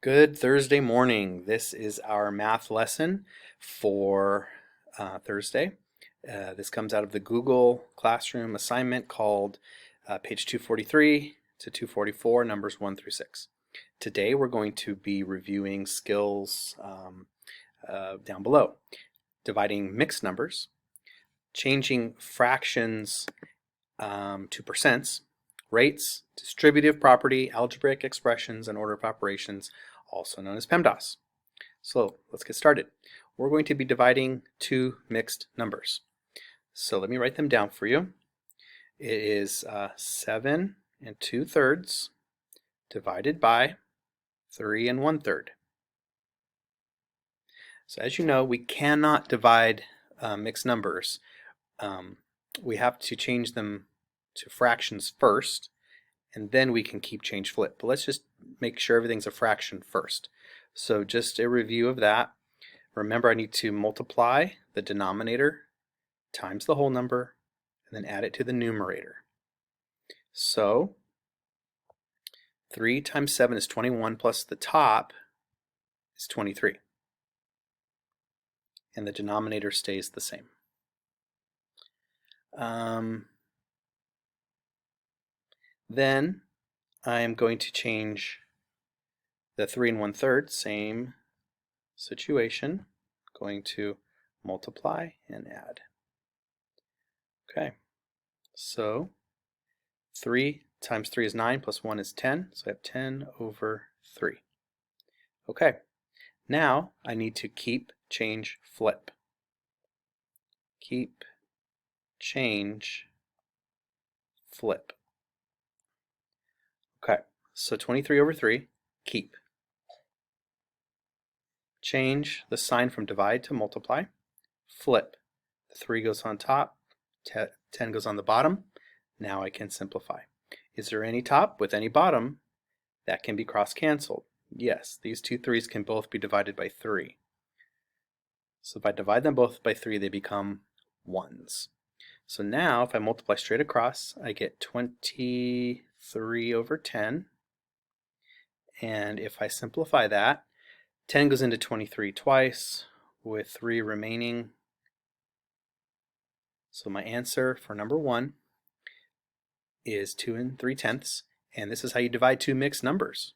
Good Thursday morning. This is our math lesson for Thursday. This comes out of the Google Classroom assignment called page 243 to 244, numbers 1 through 6. Today we're going to be reviewing skills down below. Dividing mixed numbers, changing fractions to percents, rates, distributive property, algebraic expressions, and order of operations, also known as PEMDAS. So let's get started. We're going to be dividing two mixed numbers. So let me write them down for you. It is 7 2/3 divided by 3 1/3. So as you know, we cannot divide mixed numbers. We have to change them to fractions first, and then we can keep, change, flip. But let's just make sure everything's a fraction first. So just a review of that. Remember, I need to multiply the denominator times the whole number and then add it to the numerator. So 3 times 7 is 21 plus the top is 23. And the denominator stays the same. Then I am going to change the 3 1/3, same situation, going to multiply and add. Okay, so 3 times 3 is 9 plus 1 is 10, so I have 10 over 3. Okay, now I need to keep, change, flip. Keep, change, flip. Okay, so 23 over 3, keep. Change the sign from divide to multiply. Flip. The 3 goes on top, 10 goes on the bottom. Now I can simplify. Is there any top with any bottom that can be cross-canceled? Yes, these two 3's can both be divided by 3. So if I divide them both by 3, they become 1's. So now if I multiply straight across, I get 23 over 10. And if I simplify that, 10 goes into 23 twice with 3 remaining. So my answer for number 1 is 2 3/10, and this is how you divide two mixed numbers.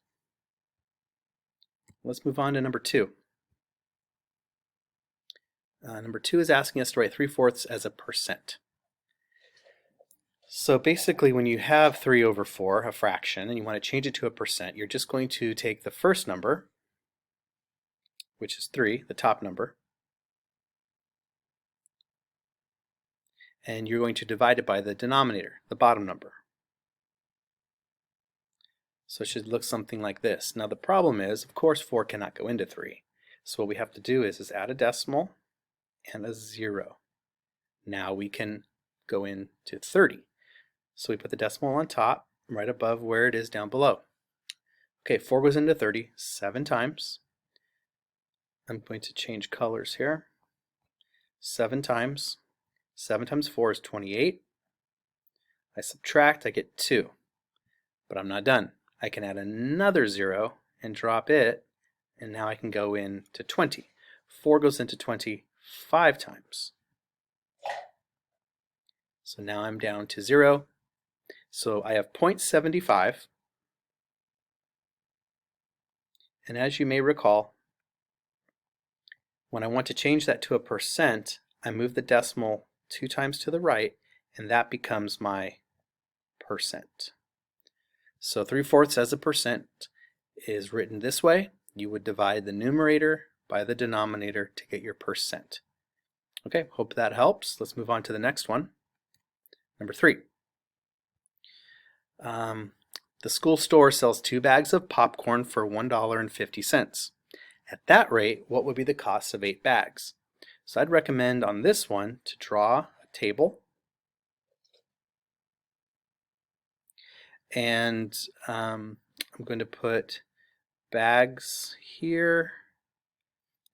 Let's move on to number 2. Number 2 is asking us to write 3/4 as a percent. So basically when you have 3 over 4, a fraction, and you want to change it to a percent, you're just going to take the first number, which is 3, the top number, and you're going to divide it by the denominator, the bottom number. So it should look something like this. Now the problem is, of course, 4 cannot go into 3. So what we have to do is add a decimal and a 0. Now we can go into 30. So we put the decimal on top, right above where it is down below. Okay, 4 goes into 30 7 times. I'm going to change colors here. 7 times. 7 times 4 is 28. I subtract, I get 2. But I'm not done. I can add another 0 and drop it, and now I can go into 20. 4 goes into 20 5 times. So now I'm down to 0. So I have 0.75. And as you may recall, when I want to change that to a percent, I move the decimal 2 times to the right, and that becomes my percent. So 3/4 as a percent is written this way. You would divide the numerator by the denominator to get your percent. Okay, hope that helps. Let's move on to the next one. Number 3. The school store sells 2 bags of popcorn for $1.50. At that rate, what would be the cost of 8 bags? So I'd recommend on this one to draw a table. And I'm going to put bags here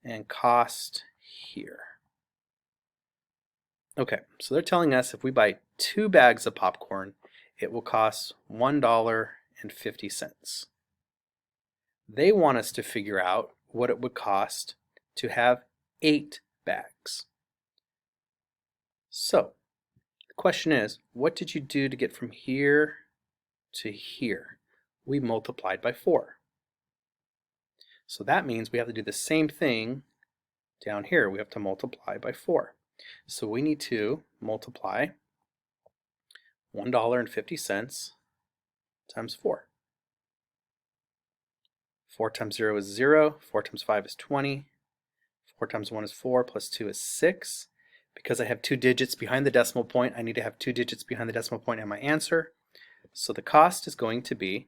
and cost here. Okay, so they're telling us if we buy 2 bags of popcorn, it will cost $1.50. They want us to figure out what it would cost to have 8 bags. So the question is, what did you do to get from here to here? We multiplied by 4. So that means we have to do the same thing down here. We have to multiply by 4. So we need to multiply $1.50 times 4. 4 times 0 is 0, 4 times 5 is 20, 4 times 1 is 4, plus 2 is 6. Because I have 2 digits behind the decimal point, I need to have 2 digits behind the decimal point in my answer. So the cost is going to be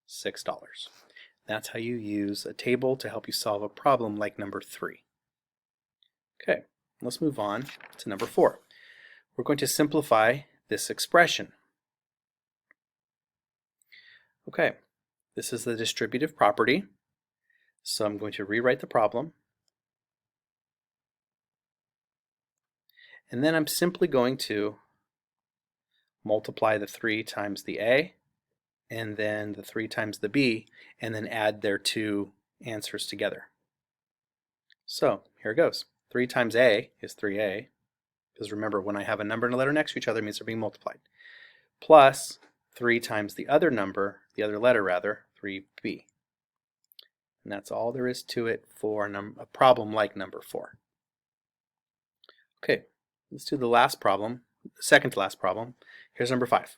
$6. That's how you use a table to help you solve a problem like number 3. Okay, let's move on to number 4. We're going to simplify this expression. Okay, this is the distributive property. So I'm going to rewrite the problem. And then I'm simply going to multiply the 3 times the A, and then the 3 times the B, and then add their 2 answers together. So here it goes. 3 times A is 3A, because remember, when I have a number and a letter next to each other, it means they're being multiplied, plus 3 times the other number, the other letter rather, 3B. And that's all there is to it for a problem like number 4. Okay, let's do the last problem, second to last problem. Here's number 5.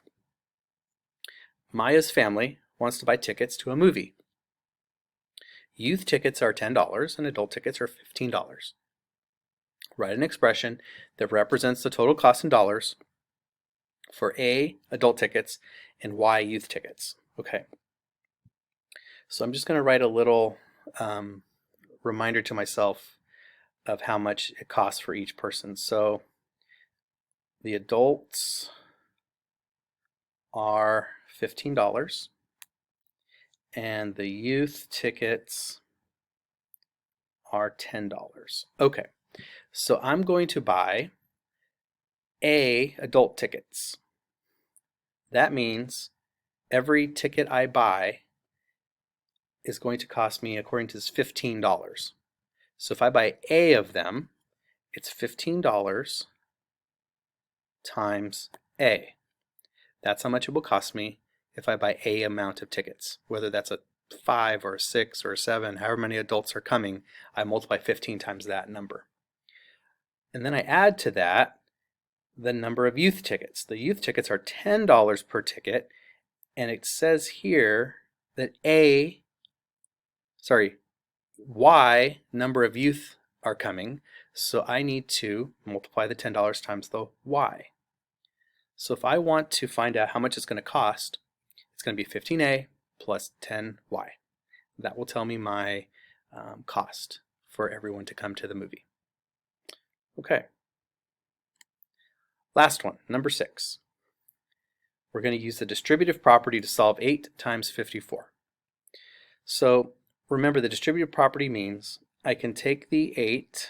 Maya's family wants to buy tickets to a movie. Youth tickets are $10 and adult tickets are $15. Write an expression that represents the total cost in dollars for A, adult tickets, and Y, youth tickets. Okay. So I'm just going to write a little reminder to myself of how much it costs for each person. So the adults are $15 and the youth tickets are $10. Okay, so I'm going to buy A, adult tickets. That means every ticket I buy is going to cost me, according to this, $15. So if I buy A of them, it's $15 times A. That's how much it will cost me if I buy A amount of tickets. Whether that's a 5 or a 6 or a 7, however many adults are coming, I multiply 15 times that number. And then I add to that the number of youth tickets. The youth tickets are $10 per ticket, and it says here that Y number of youth are coming, so I need to multiply the $10 times the Y. So if I want to find out how much it's going to cost, it's going to be 15A plus 10Y. That will tell me my cost for everyone to come to the movie. Okay. Last one, number 6. We're going to use the distributive property to solve 8 times 54. So remember, the distributive property means I can take the 8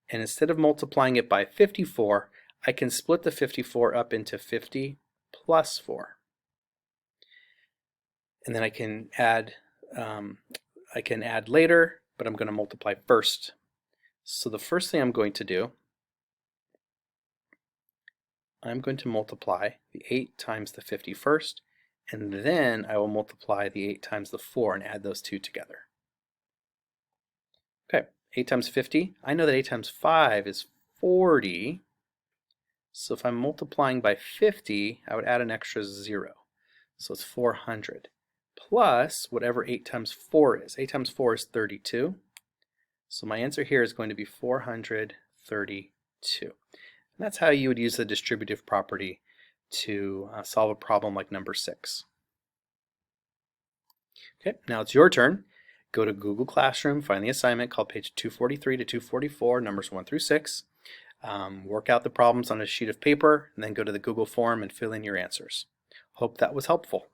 and instead of multiplying it by 54, I can split the 54 up into 50 plus 4. And then I can add later, but I'm going to multiply first. So the first thing I'm going to do, I'm going to multiply the 8 times the 50 first, and then I will multiply the 8 times the 4 and add those two together. Okay, 8 times 50, I know that 8 times 5 is 40, so if I'm multiplying by 50, I would add an extra 0, so it's 400, plus whatever 8 times 4 is. 8 times 4 is 32, so my answer here is going to be 432. And that's how you would use the distributive property to solve a problem like number 6. Okay, now it's your turn. Go to Google Classroom, find the assignment called page 243 to 244, numbers 1 through 6. Work out the problems on a sheet of paper, and then go to the Google form and fill in your answers. Hope that was helpful.